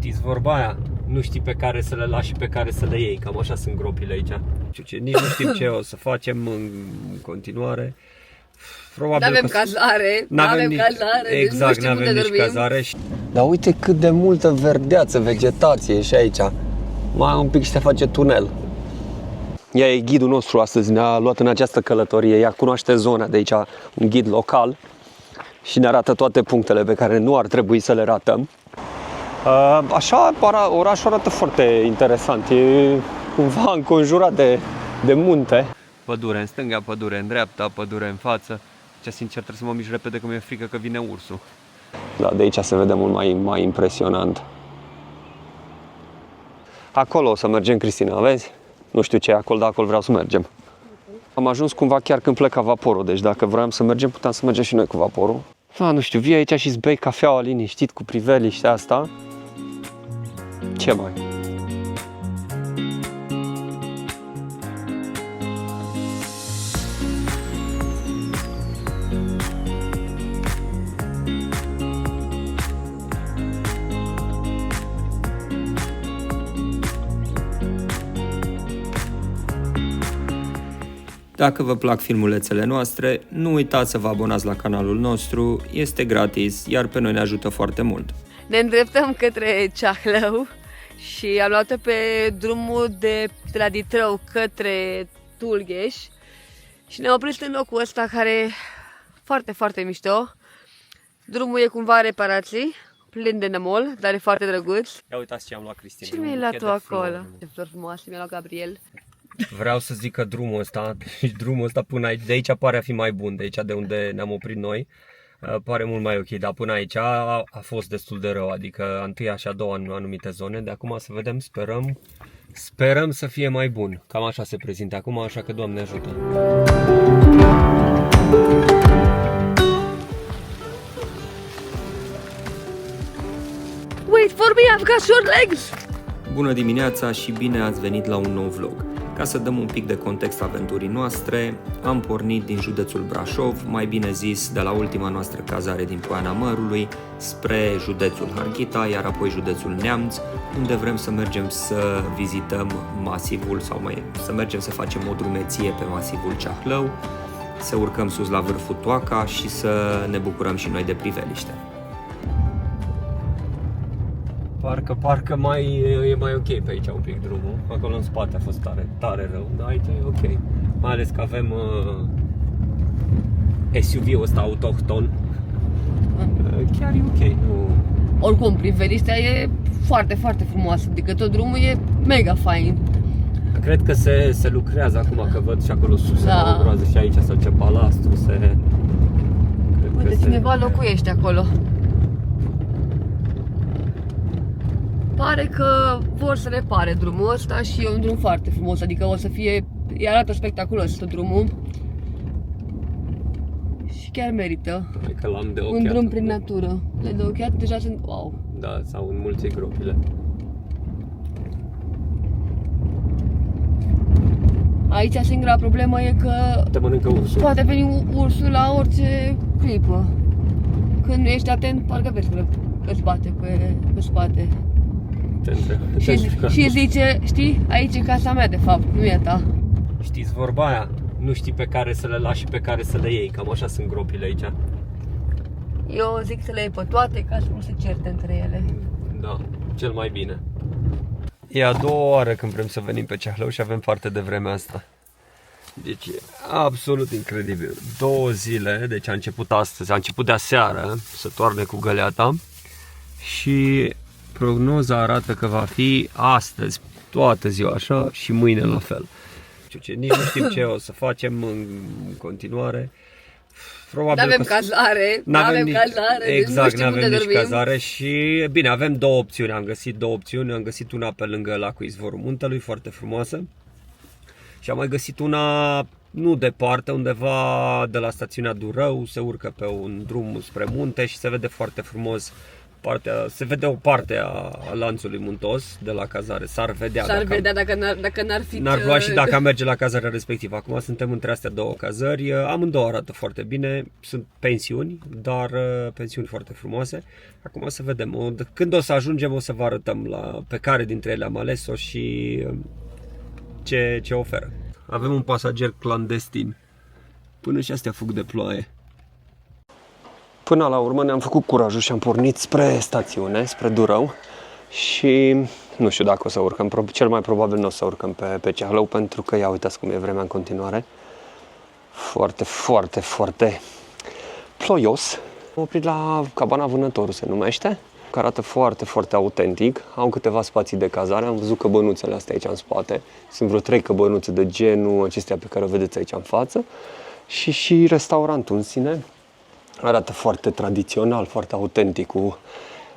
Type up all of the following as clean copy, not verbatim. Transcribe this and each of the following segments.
Știți vorba aia? Nu știi pe care să le lași și pe care să le iei. Cam așa sunt gropile aici. Nici nu știm ce o să facem în continuare. Probabil n-avem cazare, n-avem cazare, exact, deci nu n-avem nici dormim. cazare. Dar uite cât de multă verdeață, vegetație e și aici. Mai un pic și se face tunel. Ea e ghidul nostru astăzi, ne-a luat în această călătorie. Ea cunoaște zona de aici, un ghid local. Și ne arată toate punctele pe care nu ar trebui să le ratăm. Așa, orașul arată foarte interesant. E cumva înconjurat de munte. Pădure în stânga, pădure în dreapta, pădure în față. Ce sincer trebuie să mă mișc repede că mi-e frică că vine ursul. Da, de aici se vede mult mai impresionant. Acolo o să mergem, Cristina, vezi? Nu știu ce e acolo, dar acolo vreau să mergem. Am ajuns cumva chiar când pleca vaporul, deci dacă vroiam să mergem, puteam să mergem și noi cu vaporul. Nu știu, vii aici și îți bei cafeaua liniștit cu priveliștea asta. Ce mai? Dacă vă plac filmulețele noastre, nu uitați să vă abonați la canalul nostru, este gratis, iar pe noi ne ajută foarte mult. Ne îndreptăm către Ceahlău și am luat-o pe drumul de la Ditrău către Tulgheș și ne-am oprit în locul ăsta care e foarte, foarte mișto. Drumul e cumva reparații, plin de nămol, dar e foarte drăguț. Ia uitați ce am luat, Cristina. Ce mi-ai luat tu acolo? Ce flori frumoase mi-a luat Gabriel. Vreau să zic că drumul ăsta până aici, de aici pare a fi mai bun, de aici de unde ne-am oprit noi. Pare mult mai ok, dar până aici a fost destul de rău, adică întâia și a doua în anumite zone. De acum să vedem, sperăm să fie mai bun. Cam așa se prezintă acum, așa că Doamne ajută. Wait for me, I've got short legs! Bună dimineața și bine ați venit la un nou vlog. Ca să dăm un pic de context aventurii noastre, am pornit din județul Brașov, mai bine zis de la ultima noastră cazare din Poiana Mărului, spre județul Harghita, iar apoi județul Neamț, unde vrem să mergem să vizităm masivul sau să mergem să facem o drumeție pe masivul Ceahlău, să urcăm sus la vârful Toaca și să ne bucurăm și noi de priveliște. Parcă e mai ok pe aici un pic drumul. Acolo în spate a fost tare rău, dar aici e ok. Mai ales că avem SUV-ul ăsta autohton. Chiar e ok. Nu... Oricum, priveliștea e foarte, foarte frumoasă, adică tot drumul e mega fain. Cred că se lucrează acum, că văd și acolo sus, Da. o groază și aici sau ce balastru Uite, cineva locuiește acolo. Pare că vor să repare drumul ăsta și e un drum foarte frumos, adică o să fie, arată spectaculos tot drumul. Și chiar merită. Hai că l-am de ochiat. Un drum prin natură. Le de ochiat deja sunt, wow. Da, s-au înmulțit gropile. Aici singura problemă e că Te mănâncă ursul. poate veni ursul la orice clipă. Când nu ești atent, parcă vezi că îți bate pe spate. Și zice, știi, aici e casa mea de fapt, nu e a ta. Știți vorba aia? Nu știi pe care să le lași și pe care să le iei. Cam așa sunt gropile aici. Eu zic să le iei pe toate ca să nu se certe între ele. Da, cel mai bine. E a doua oară când vrem să venim pe Ceahlău și avem parte de vremea asta. Deci e absolut incredibil. 2 zile, deci a început astăzi, a început de aseară să toarne cu găleata și prognoza arată că va fi astăzi toată ziua așa și mâine la fel. Nici nu știm ce o să facem în continuare. N-avem cazare, n-avem cazare, exact, deci nu știm n-avem unde nici dormim. cazare și bine, avem două opțiuni, am găsit două opțiuni, am găsit una pe lângă lacul Izvorul Muntelui, foarte frumoasă, și am mai găsit una nu departe, undeva de la stațiunea Durău, se urcă pe un drum spre munte și se vede foarte frumos se vede o parte a lanțului muntos de la cazare. S-ar vedea dacă n-ar fi... N-ar lua și dacă am merge la cazarea respectivă. Acum suntem între astea două cazări. Amândouă arată foarte bine. Sunt pensiuni, dar pensiuni foarte frumoase. Acum o să vedem. Când o să ajungem o să vă arătăm pe care dintre ele am ales-o și ce oferă. Avem un pasager clandestin. Până și astea fug de ploaie. Până la urmă ne-am făcut curajul și am pornit spre stațiune, spre Durău. Și nu știu dacă o să urcăm, cel mai probabil nu o să urcăm pe Ceahlău, pentru că ia uitați cum e vremea în continuare. Foarte, foarte, foarte ploios. Am oprit la Cabana Vânătorul se numește, care arată foarte, foarte autentic. Au câteva spații de cazare, am văzut căbănuțele astea aici în spate. Sunt vreo 3 căbănuțe de genul acestea pe care o vedeți aici în față. Și restaurantul în sine arată foarte tradițional, foarte autentic, cu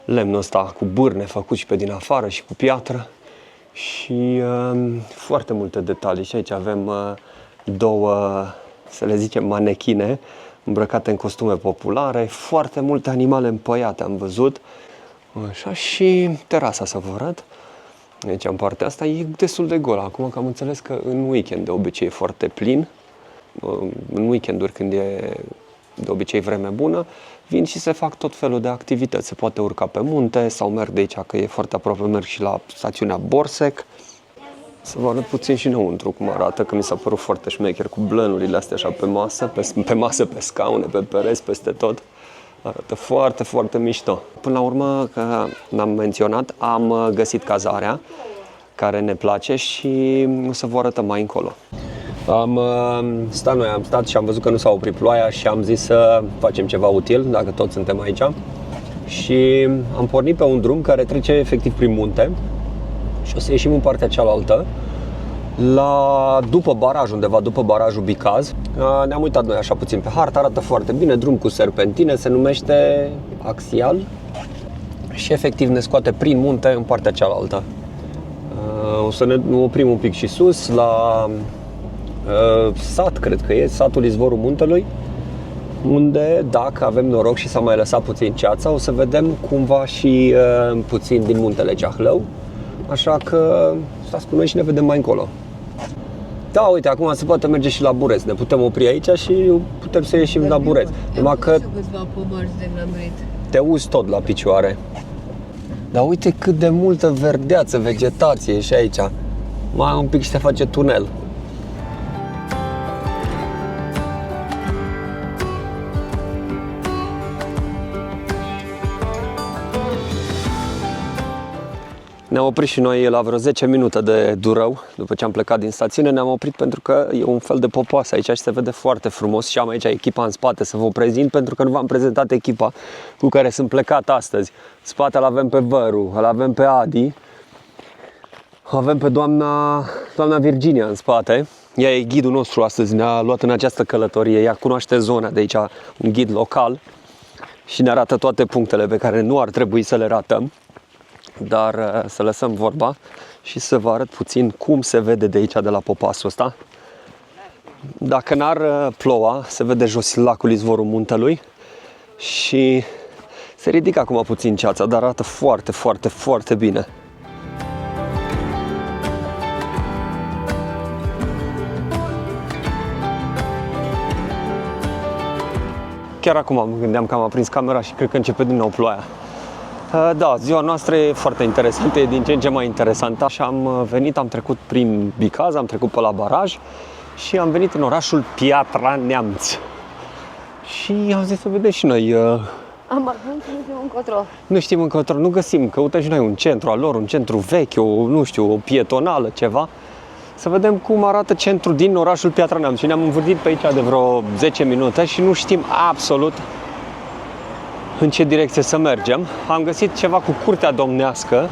lemnul ăsta, cu bârne făcut și pe din afară și cu piatră. Și foarte multe detalii. Și aici avem două, să le zicem, manechine îmbrăcate în costume populare, foarte multe animale împăiate am văzut. Așa, și terasa să vă arăt. Aici în partea asta e destul de gol. Acum că am înțeles că în weekend de obicei e foarte plin. În weekenduri când e de obicei vreme bună, vin și se fac tot felul de activități. Se poate urca pe munte sau merg de aici, că e foarte aproape, merg și la stațiunea Borsec. Să vă arăt puțin și înăuntru cum arată, că mi s-a părut foarte șmecher cu blănurile astea așa pe masă, pe scaune, pe pereți, peste tot. Arată foarte, foarte mișto. Până la urmă, că n-am menționat, am găsit cazarea care ne place și o să vă arătăm mai încolo. Am stat și am văzut că nu s-a oprit ploaia și am zis să facem ceva util, dacă toți suntem aici. Și am pornit pe un drum care trece efectiv prin munte și o să ieșim în partea cealaltă, după baraj, undeva după barajul Bicaz. Ne-am uitat noi așa puțin pe hartă, arată foarte bine, drum cu serpentine, se numește Axial și efectiv ne scoate prin munte în partea cealaltă. O să ne oprim un pic și sus, la sat, cred că e, satul Izvorul Muntelui, unde, dacă avem noroc și s-a mai lăsat puțin ceața, o să vedem cumva și puțin din muntele Ceahlău. Așa că stați cu noi și ne vedem mai încolo. Da, uite, acum se poate merge și la Bureț. Ne putem opri aici și putem să ieșim la Bureț. Numai că te uzi tot la picioare. Dar uite cât de multă verdeață, vegetație e și aici. Mai un pic și se face tunel. Ne-am oprit și noi la vreo 10 minute de Durău. După ce am plecat din stațiune, ne-am oprit pentru că e un fel de popoasă aici și se vede foarte frumos. Și am aici echipa în spate să vă prezint, pentru că nu v-am prezentat echipa cu care sunt plecat astăzi. În spate îl avem pe Văru, îl avem pe Adi, avem pe doamna Virginia în spate. Ea e ghidul nostru astăzi, ne-a luat în această călătorie. Ea cunoaște zona de aici, un ghid local, și ne arată toate punctele pe care nu ar trebui să le ratăm. Dar să lăsăm vorba și să vă arăt puțin cum se vede de aici, de la popasul ăsta. Dacă n-ar ploua, se vede jos lacul Izvorul Muntelui și se ridică acum puțin ceața, dar arată foarte, foarte, foarte bine. Chiar acum mă gândeam că am aprins camera și cred că începe din nou ploaia. Da, ziua noastră e foarte interesantă, e din ce în ce mai interesantă. Și am trecut prin Bicaz, am trecut pe la baraj și am venit în orașul Piatra Neamț. Și am zis să vedem și noi. Am ajuns, nu știm încotro. Nu știm încotro, nu găsim, căutăm și noi un centru al lor, un centru vechi, o pietonală, ceva. Să vedem cum arată centrul din orașul Piatra Neamț. Și ne-am învârtit pe aici de vreo 10 minute și nu știm absolut în ce direcție să mergem. Am găsit ceva cu curtea domnească,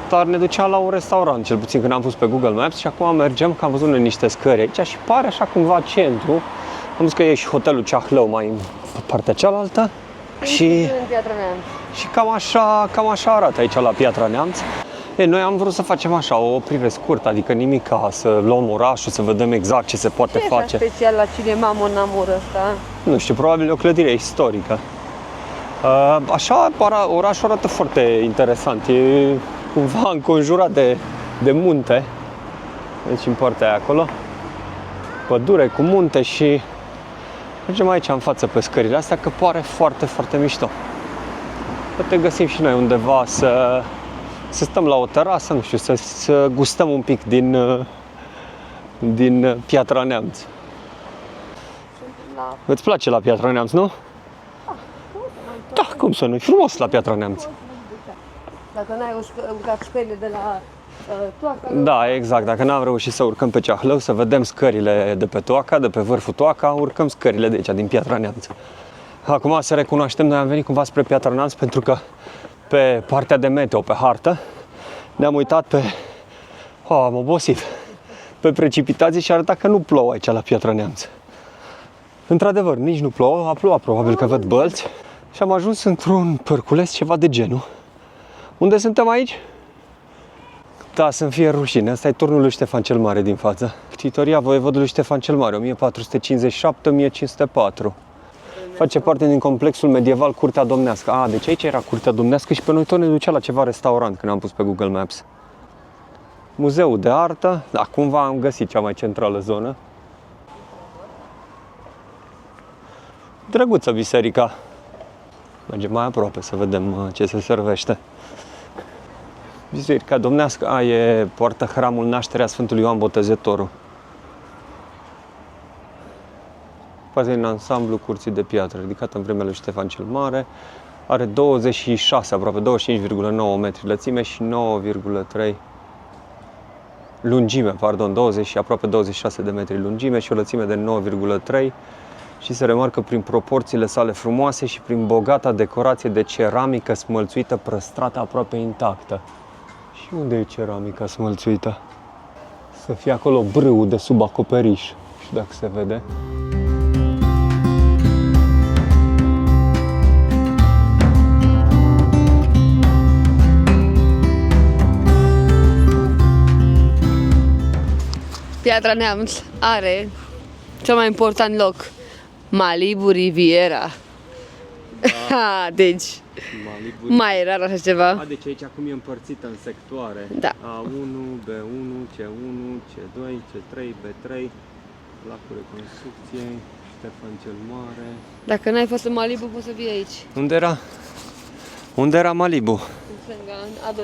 dar ne ducea la un restaurant, cel puțin când am pus pe Google Maps, și acum mergem, că am văzut niște scări aici și pare așa cumva centru. Am văzut că e și hotelul Ceahlău mai în partea cealaltă și cam așa arată aici la Piatra Neamț. Noi am vrut să facem așa, o oprire scurtă, adică nimic ca să luăm orașul, să vedem exact ce se poate face. Ce e special la Cinema Mon Amour ăsta? Nu știu, probabil o clădire istorică. Așa, orașul arată foarte interesant. E cumva înconjurat de munte. Deci în partea aia acolo. Pădure cu munte și mergem aici în față pe scările astea că pare foarte, foarte mișto. Poate găsim și noi undeva să stăm la o terasă, nu știu, să gustăm un pic din Piatra Neamț. Îți place la Piatra Neamț, nu? Da, cum să nu? E frumos la Piatra Neamț. Dacă n-ai urcat scările de la Toaca... Da, exact. Dacă n-am reușit să urcăm pe Ceahlău, să vedem scările de pe Toaca, de pe vârful Toaca, urcăm scările de aici, din Piatra Neamț. Acum să recunoaștem, noi am venit cumva spre Piatra Neamț pentru că pe partea de meteo, pe hartă, ne-am uitat pe... am obosit. Pe precipitații și arăta că nu plouă aici la Piatra Neamț. Într-adevăr, nici nu plouă, a plouat probabil că văd bălți și am ajuns într-un părculeț ceva de genul. Unde suntem aici? Da, să-mi fie rușine. Asta e turnul lui Ștefan cel Mare din față. Ctitoria voievodului Ștefan cel Mare, 1457-1504. Face parte din complexul medieval Curtea Domnească. Deci aici era Curtea Domnească și pe noi tot ne ducea la ceva restaurant când am pus pe Google Maps. Muzeul de artă. Da, cumva am găsit cea mai centrală zonă. Drăguță biserica. Mergem mai aproape să vedem ce se servește. Biserica Domnească, e poartă hramul Nașterea Sfântului Ioan Botezătorul. Față în ansamblu curții de piatră, ridicată în vremea lui Ștefan cel Mare. Are 26, aproape 25,9 metri lățime și 9,3 lungime, pardon, 20, aproape 26 de metri lungime și o lățime de 9,3 și se remarcă prin proporțiile sale frumoase și prin bogata decorație de ceramică smălțuită păstrată aproape intactă. Și unde e ceramica smălțuită? Să fie acolo brâul de sub acoperiș. Și dacă se vede. Piatra Neamț are cel mai important loc, Malibu Riviera. Da. Deci, Malibu. mai rar așa ceva. Deci aici acum e împărțită în sectoare. Da. A1, B1, C1, C2, C3, B3, lacul reconstrucției, Ștefan cel Mare. Dacă n-ai fost în Malibu, poți să vii aici. Unde era Malibu? În stânga, în A2.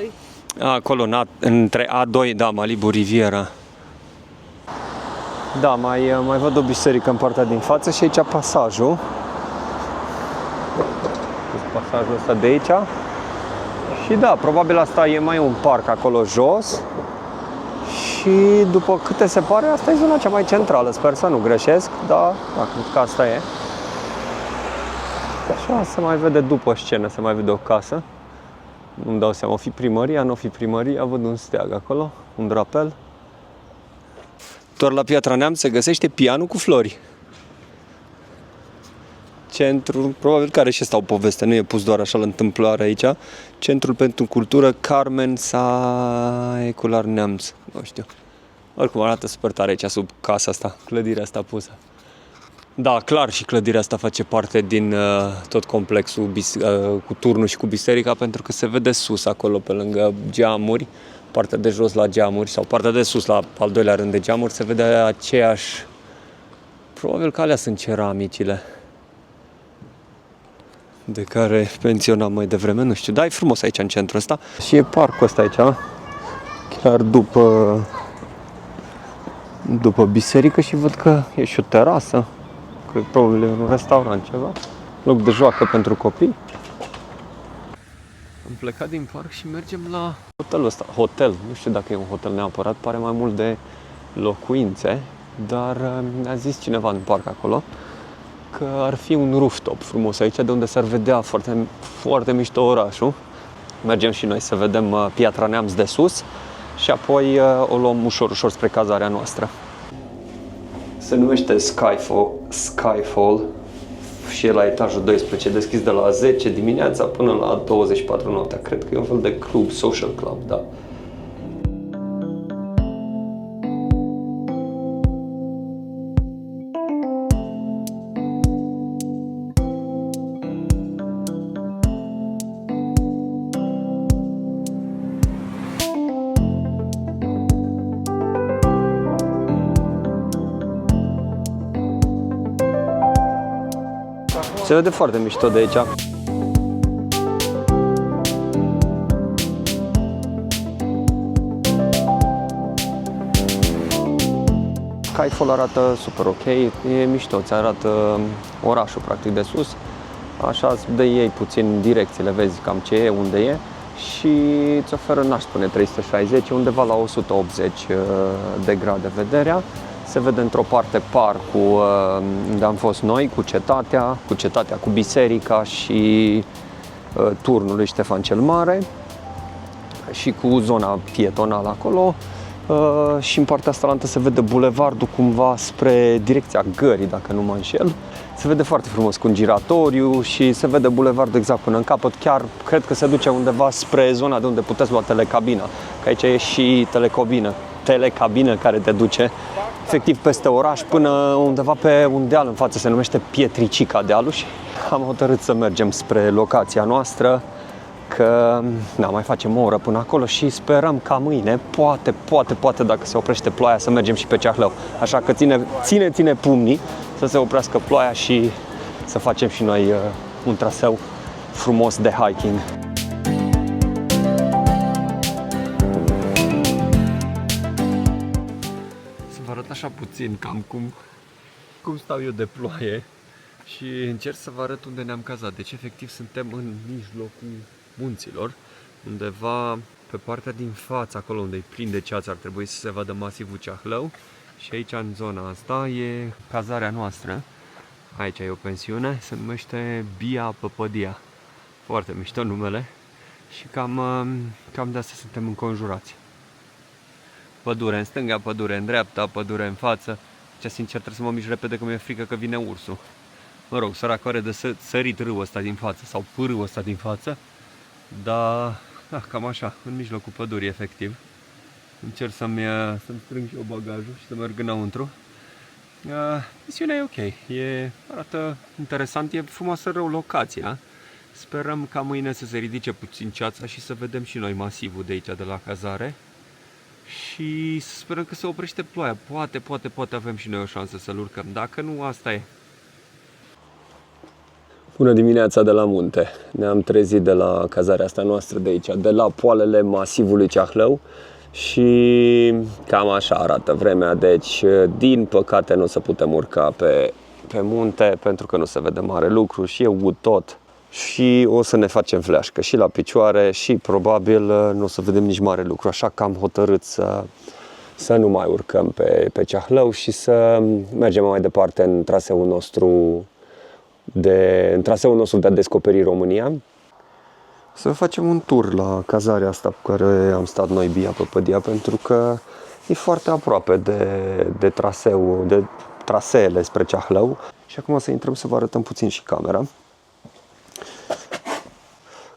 Acolo, între A2, da, Malibu Riviera. Da, mai văd o biserică în partea din față și aici pasajul. Pasajul ăsta de aici. Și da, probabil asta e mai un parc acolo jos. Și după câte se pare, asta e zona cea mai centrală. Sper să nu greșesc, dar da, cred că asta e. Așa se mai vede după scenă, se mai vede o casă. Nu-mi dau seama, o fi primăria, nu o fi primăria, văd un steag acolo, un drapel. Doar la Piatra Neamț se găsește pianul cu flori. Centrul, probabil că are și asta o poveste, nu e pus doar așa la întâmplare aici. Centrul pentru Cultură Carmen Saecular Neamț, nu știu. Oricum arată super tare aici sub casa asta, clădirea asta pusă. Da, clar, și clădirea asta face parte din tot complexul cu turnul și cu biserica, pentru că se vede sus acolo pe lângă geamuri, partea de jos la geamuri sau partea de sus la al doilea rând de geamuri, se vede aceeași, probabil că alea sunt ceramicile de care menționam mai devreme, nu știu, dar e frumos aici în centrul ăsta. Și e parcul ăsta aici, chiar după biserică și văd că e și o terasă, cred că probabil e un restaurant ceva, loc de joacă pentru copii. Am plecat din parc și mergem la hotelul ăsta, nu știu dacă e un hotel neapărat, pare mai mult de locuințe, dar mi-a zis cineva în parc acolo că ar fi un rooftop frumos aici, de unde s-ar vedea foarte, foarte mișto orașul. Mergem și noi să vedem Piatra Neamț de sus și apoi o luăm ușor, ușor spre cazarea noastră. Se numește Skyfall și e la etajul 12, deschis de la 10 dimineața până la 24 noaptea. Cred că e un fel de club, social club, da. se vede foarte mișto de aici. Skyfall arată super ok, e mișto, ți arată orașul practic de sus. Așa îți dă ei puțin direcțiile, vezi cam ce e, unde e și îți oferă, n-aș spune 360, undeva la 180 de grade vederea. Se vede într-o parte parcul unde am fost noi, cu cetatea, cu biserica și turnul lui Ștefan cel Mare și cu zona pietonală acolo. Și în partea asta se vede bulevardul cumva spre direcția Gării, dacă nu mă înșel. Se vede foarte frumos cu un giratoriu și se vede bulevardul exact până în capăt. Chiar cred că se duce undeva spre zona de unde puteți lua telecabina, că aici e și telecabină care te duce efectiv peste oraș până undeva pe un deal în față, se numește Pietricica dealul și am hotărât să mergem spre locația noastră, că mai facem o oră până acolo și sperăm ca mâine, poate dacă se oprește ploaia, să mergem și pe Ceahlău. Așa că ține pumnii să se oprească ploaia și să facem și noi un traseu frumos de hiking. Să vă arăt așa puțin cam cum stau eu de ploaie și încerc să vă arăt unde ne-am cazat. Deci efectiv suntem în mijlocul munților, undeva pe partea din față, acolo unde e plin de ceață, ar trebui să se vadă masivul Ceahlău. Și aici, în zona asta, e cazarea noastră. Aici e o pensiune, se numește Bia Păpădia. Foarte mișto numele. Și cam de asta suntem înconjurați. Pădure în stânga, pădure în dreapta, pădure în față. Deci, sincer, trebuie să mă mișc repede că mi-e frică că vine ursul. Mă rog, săracul are de sărit râul ăsta din față sau pârâul ăsta din față. Dar, cam așa, în mijlocul pădurii, efectiv. Încerc să-mi strâng și eu bagajul și să merg înăuntru. Misiunea e ok, arată interesant, e frumoasă rău locația. Sperăm ca mâine să se ridice puțin ceața și să vedem și noi masivul de aici, de la cazare. Și sperăm că se oprește ploaia, poate avem și noi o șansă să-l urcăm, dacă nu, asta e. Bună dimineața de la munte! Ne-am trezit de la cazarea asta noastră de aici, de la poalele masivului Ceahlău. Și cam așa arată vremea, deci din păcate nu o să putem urca pe munte pentru că nu se vede mare lucru și e ud tot și o să ne facem fleașcă și la picioare și probabil nu o să vedem nici mare lucru, așa că am hotărât să nu mai urcăm pe Ceahlău și să mergem mai departe în traseul nostru de a descoperi România. Să facem un tur la cazarea asta cu care am stat noi, Bia Păpădia, pentru că e foarte aproape de traseele spre Ceahlău. Și acum să intrăm să vă arătăm puțin și camera.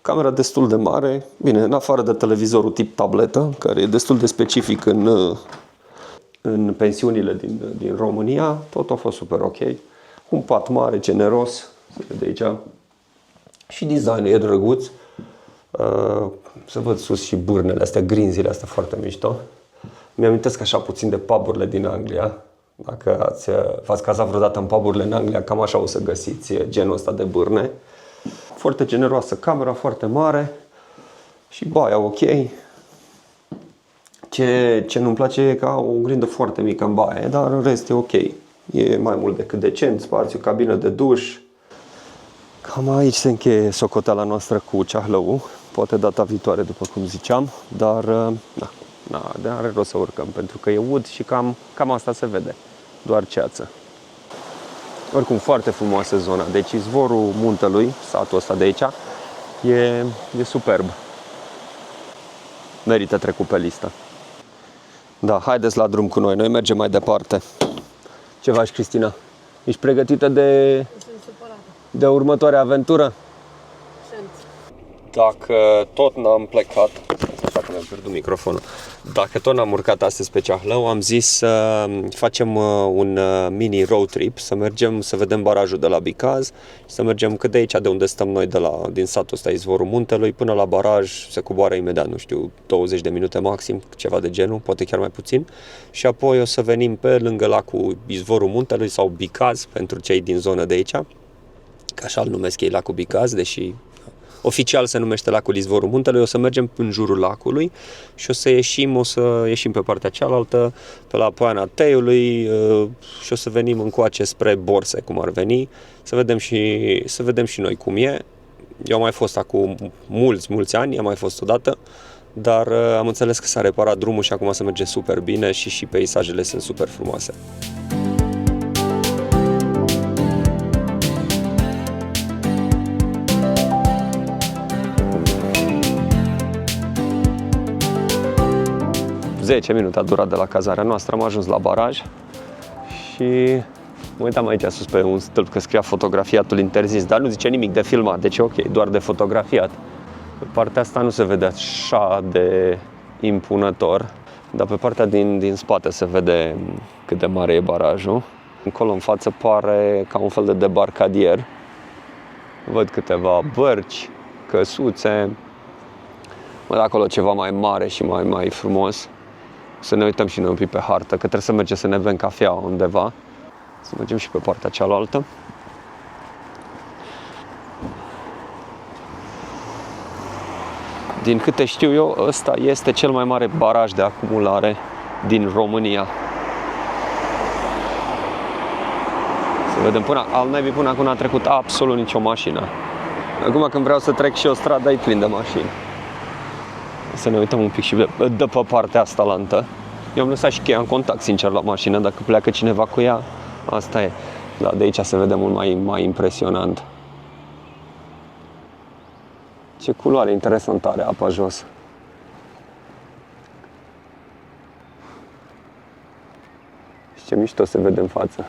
Camera destul de mare, bine, în afară de televizorul tip tabletă, care e destul de specific în pensiunile din România, tot a fost super ok. Un pat mare, generos, se vede aici. Și designul e drăguț. Să văd sus și bârnele astea, grinzile astea foarte mișto. Mi-amintesc așa puțin de puburile din Anglia. Dacă v-ați cazat vreodată în puburile în Anglia, cam așa o să găsiți genul ăsta de bârne. Foarte generoasă camera, foarte mare și baia ok. Ce nu-mi place e că au o oglindă foarte mică în baie, dar în rest e ok. E mai mult decât decent, spațiu, cabină de duș. Cam aici se încheie socoteala noastră cu Ceahlău, poate data viitoare, după cum ziceam, dar are rost să urcăm, pentru că e ud și cam asta se vede, doar ceață. Oricum, foarte frumoasă zona, deci izvorul muntelui, satul ăsta de aici, e superb. Merită trecut pe listă. Da, haideți la drum cu noi mergem mai departe. Ce faci, Cristina? Ești pregătită de următoarea aventură? Sunt. Dacă tot n-am plecat, așa că mi-am pierdut microfonul. Dacă tot n-am urcat astăzi pe Ceahlău, am zis să facem un mini road trip, să mergem să vedem barajul de la Bicaz, să mergem cât de aici, de unde stăm noi, din satul ăsta, izvorul muntelui, până la baraj, se coboară imediat, nu știu, 20 de minute maxim, ceva de genul, poate chiar mai puțin. Și apoi o să venim pe lângă lacul izvorul muntelui sau Bicaz, pentru cei din zonă de aici, că așa îl numesc ei, lacul Bicaz, deși oficial se numește lacul Izvorul Muntelui. O să mergem în jurul lacului și o să ieșim pe partea cealaltă, pe la Poiana Teiului, și o să venim încoace spre Borse, cum ar veni, să vedem și noi cum e. Eu am mai fost acum mulți ani, am mai fost odată, dar am înțeles că s-a reparat drumul și acum se merge super bine și peisajele sunt super frumoase. Zece minute a durat de la cazarea noastră, am ajuns la baraj și mă uitam aici sus pe un stâlp că scria fotografiatul interzis, dar nu zice nimic de filmat, deci ok, doar de fotografiat. Pe partea asta nu se vede așa de impunător, dar pe partea din spate se vede cât de mare e barajul. Încolo în față pare ca un fel de debarcadier. Văd câteva bărci, căsuțe. Văd acolo ceva mai mare și mai frumos. Să ne uităm și noi un pic pe hartă, că trebuie să mergem să ne bem cafea undeva. Să mergem și pe partea cealaltă. Din câte știu eu, ăsta este cel mai mare baraj de acumulare din România. Să vedem, până acum n-a trecut absolut nicio mașină. Acum când vreau să trec și o stradă, e plin de mașini. Să ne uităm un pic și de pe partea asta lantă. Eu am lăsat și cheia în contact, sincer, la mașină. Dacă pleacă cineva cu ea, asta e. Da, de aici se vede mult mai impresionant. Ce culoare interesantă are apa jos. Și ce mișto se vede în față.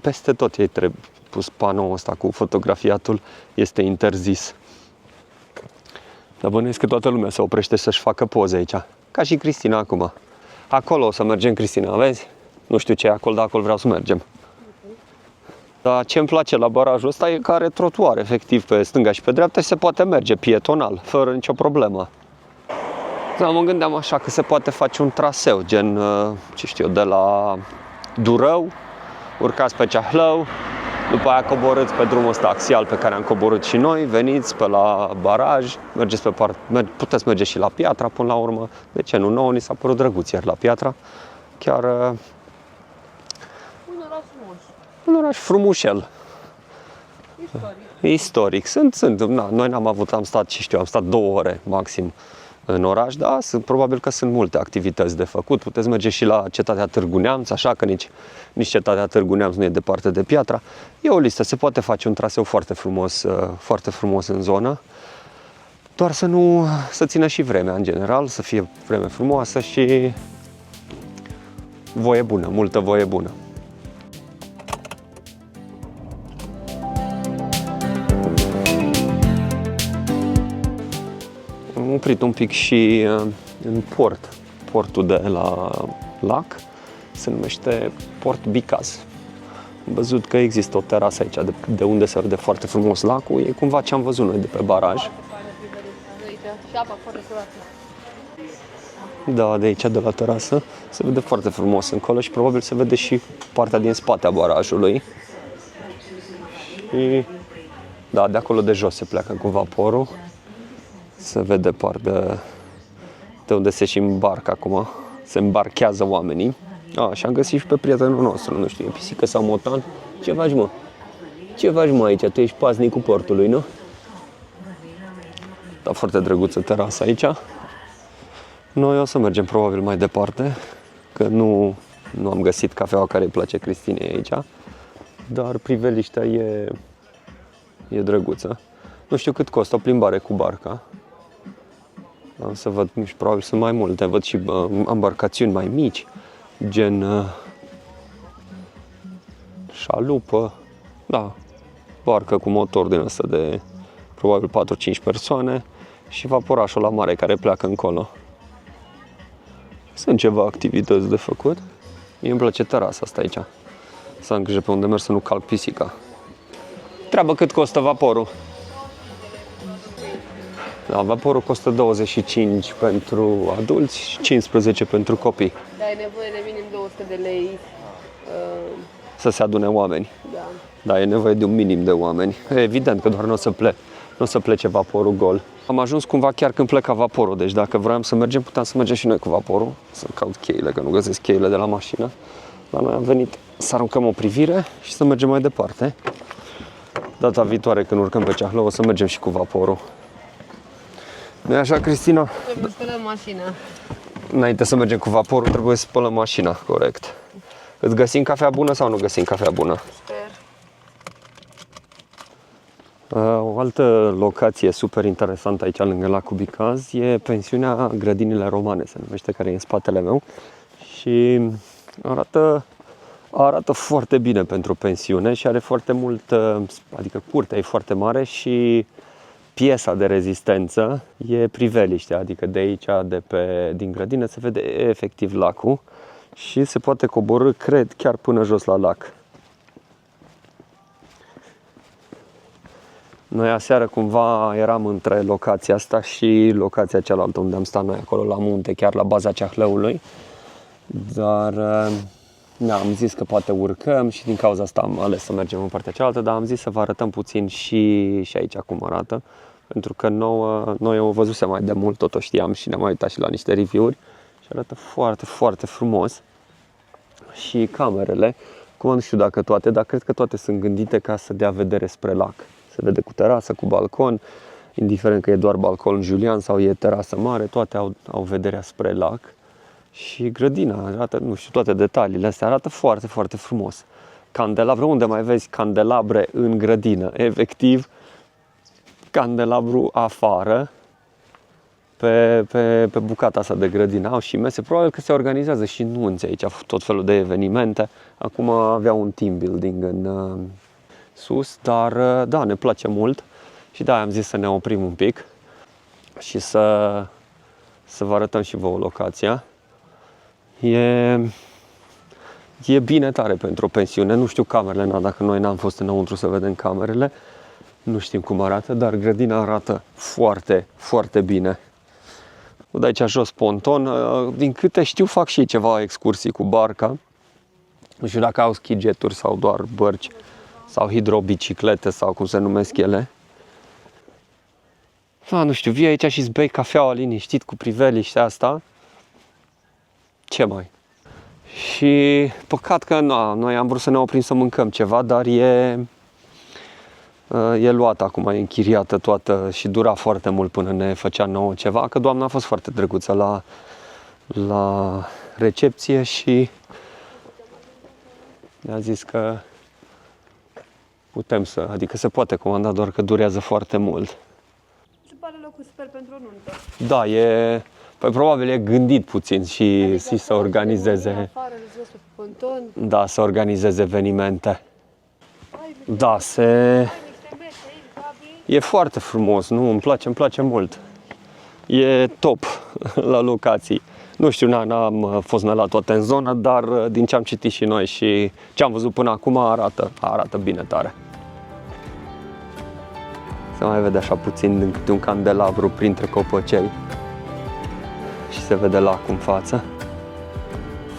Peste tot ei trebuie pus panoul ăsta cu fotografiatul, este interzis. Dar bănuiesc că toată lumea se oprește să-și facă poze aici. Ca și Cristina acum. Acolo o să mergem, Cristina, vezi? Nu știu ce e acolo, dar acolo vreau să mergem. Dar ce îmi place la barajul ăsta e că are trotuar, efectiv, pe stânga și pe dreapta și se poate merge pietonal, fără nicio problemă. Dar mă gândeam așa că se poate face un traseu, gen, ce știu, de la Durău, urcați pe Ceahlău, după aia coborâți pe drumul ăsta axial pe care am coborât și noi, veniți pe la baraj, puteți merge și la Piatra până la urmă. De ce nu? Nouă ni s-a părut drăguț iar la Piatra. Chiar un oraș frumușel. Istoric. Noi n-am avut, am stat 2 ore maxim în oraș, dar probabil că sunt multe activități de făcut. Puteți merge și la Cetatea Târgu Neamț, așa că nici Cetatea Târgu Neamț nu e departe de Piatra. E o listă, se poate face un traseu foarte frumos în zonă. Doar să țină și vremea în general, să fie vreme frumoasă și voie bună, multă voie bună. Am oprit un pic și în portul de la lac, se numește Port Bicaz. Am văzut că există o terasă aici de unde se vede foarte frumos lacul, e cumva ce am văzut noi de pe baraj. Da, de aici, de la terasă, se vede foarte frumos încolo și probabil se vede și partea din spate a barajului. Și da, de acolo de jos se pleacă cu vaporul. Se vede partea de unde se și îmbarcă acum. Se îmbarchează oamenii. Și am găsit și pe prietenul nostru, nu știu, e pisică sau motan. Ce faci, mă? Ce faci, mă, aici? Tu ești paznicul portului, nu? Da, foarte drăguță terasa aici. Noi o să mergem probabil mai departe, că nu am găsit cafeaua care îi place Cristinei aici. Dar priveliștea e drăguță. Nu știu cât costă o plimbare cu barca. Am să văd, nu știu, probabil sunt mai multe. Văd și embarcațiuni mai mici, gen șalupă, da, barcă cu motor din ăsta de probabil 4-5 persoane și vaporașul la mare care pleacă încolo. Sunt ceva activități de făcut. Mie îmi place terasa asta aici. Să am grijă pe unde merg să nu calc pisica. Treabă cât costă vaporul? Da, vaporul costă 25 pentru adulți și 15 pentru copii. Dar ai nevoie de minim 200 de lei. Să se adune oameni. Da. Da, e nevoie de un minim de oameni. Evident că doar nu o să plece vaporul gol. Am ajuns cumva chiar când pleca vaporul, deci dacă vroiam să mergem, puteam să mergem și noi cu vaporul, să caut cheile, că nu găsesc cheile de la mașină. Dar noi am venit să aruncăm o privire și să mergem mai departe. Data viitoare, când urcăm pe Ceahlău, o să mergem și cu vaporul. Nu-i așa, Cristina? Trebuie să spălăm mașina. Înainte să mergem cu vaporul, trebuie să spălăm mașina, corect. Îți găsim cafea bună sau nu găsim cafea bună? Sper. O altă locație super interesantă aici lângă Lacul Bicaz e pensiunea Grădinile Romane, se numește, care e în spatele meu și arată foarte bine pentru pensiune și are foarte mult, adică curtea e foarte mare și piesa de rezistență e priveliște, adică de aici, din grădină, se vede efectiv lacul și se poate coborî, cred, chiar până jos la lac. Noi aseară cumva eram între locația asta și locația cealaltă unde am stat noi acolo la munte, chiar la baza Ceahlăului. Dar am zis că poate urcăm și din cauza asta am ales să mergem în partea cealaltă, dar am zis să vă arătăm puțin și aici cum arată. Pentru că noi o văzusem mai de mult, tot o știam și ne-am mai uitat și la niște review-uri și arată foarte, foarte frumos. Și camerele, cum nu știu dacă toate, dar cred că toate sunt gândite ca să dea vedere spre lac. Se vede cu terasă, cu balcon, indiferent că e doar balcon Julian sau e terasă mare, toate au vederea spre lac. Și grădina arată, nu știu, toate detaliile astea arată foarte, foarte frumos. Candelabre, unde mai vezi candelabre în grădină? Efectiv, candelabru afară, pe bucata asta de grădină. Au și mese, probabil că se organizează și nunți aici, tot felul de evenimente. Acum aveau un team building în sus, dar da, ne place mult și da, am zis să ne oprim un pic și să vă arătăm și vouă locația. E bine tare pentru o pensiune, nu știu camerele, dacă noi n-am fost înăuntru să vedem camerele, nu știm cum arată, dar grădina arată foarte, foarte bine. De aici jos ponton, din câte știu fac și ceva excursii cu barca, nu știu dacă au ski-jeturi sau doar bărci sau hidrobiciclete sau cum se numesc ele. Nu știu, vii aici și îți bei cafeaua liniștit cu priveliștea asta. Ce mai? Și păcat că noi am vrut să ne oprim să mâncăm ceva, dar e luată acum, e închiriată toată și dura foarte mult până ne făcea nouă ceva, că doamna a fost foarte drăguță la recepție și ne-a zis că putem adică se poate comanda, doar că durează foarte mult. Se pare locul super pentru o nuntă. Da, păi probabil e gândit puțin și să organizeze. Afară, jos pe ponton. Da, să organizeze evenimente. Da, e foarte frumos, nu? Îmi place mult. E top la locații. Nu știu, n-am fost la toate în zonă, dar din ce am citit și noi și ce am văzut până acum arată bine tare. Se mai vede așa puțin de un candelabru printre copăcei și se vede lacul în față.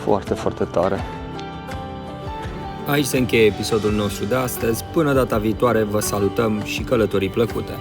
Foarte, foarte tare. Aici se încheie episodul nostru de astăzi. Până data viitoare vă salutăm și călătorii plăcute!